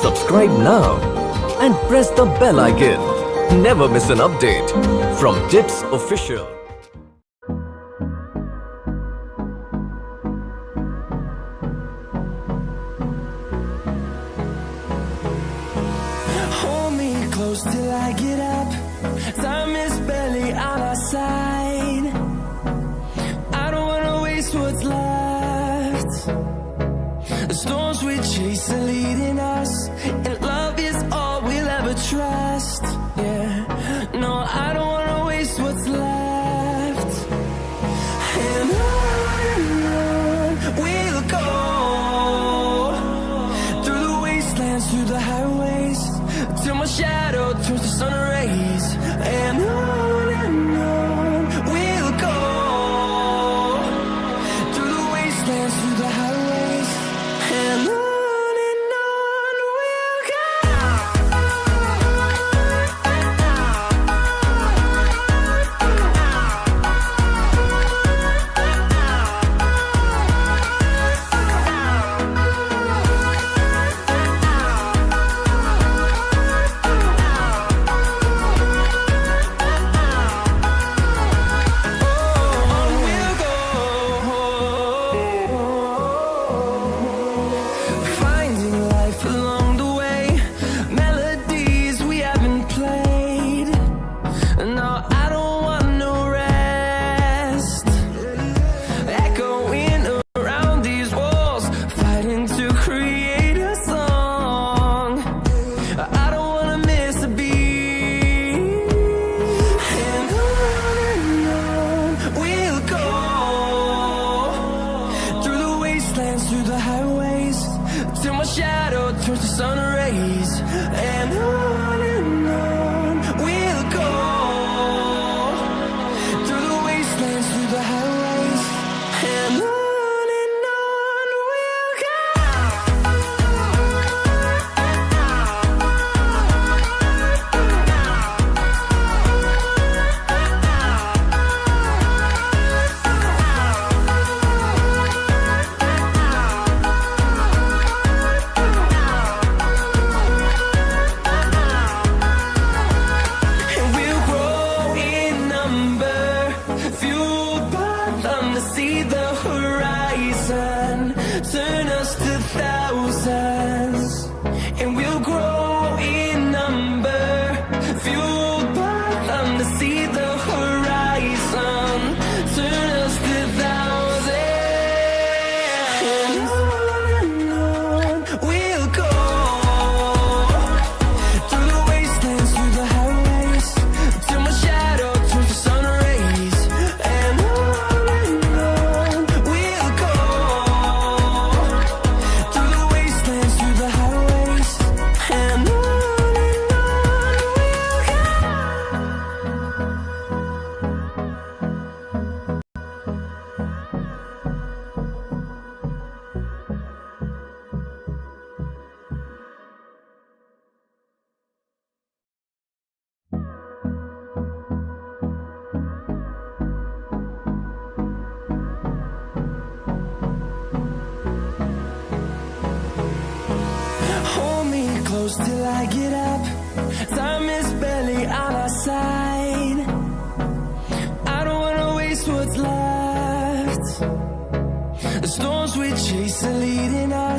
Subscribe now and press the bell icon. Never miss an update from Triks Official. Hold me close till I get up. Time is barely on our side. I don't wanna waste what's left. The storms we chase are leading us, and love is all we'll ever trust. Yeah, no, I don't wanna waste what's left. And on we'll go, through the wastelands, through the highways, till my shadow turns to sun rays. And on we'll go, through the wastelands, through the highways, and on we'll go. Finding life along the way, melodies we haven't played. No, I don't want no rest. Echoing around these walls, fighting to create a song. I don't wanna miss a beat. And on we'll go, through the wastelands, through the highways, till my shadow turns to sun rays. And on we'll go, through the wastelands, through the highways, and on we'll go. And we'll grow in number, fueled by them to see the horizon, turn us to thousands. And we'll grow in number, fueled by them to see the horizon, turn us to thousands. And on we'll go, through the wastelands, through the highways, till my shadow turns to sun rays. And on we'll go, through the wastelands, through the highways, and on we'll go. Hold me close till I get up. Time is barely on our side. I don't wanna waste what's left. The storms we chase are leading us,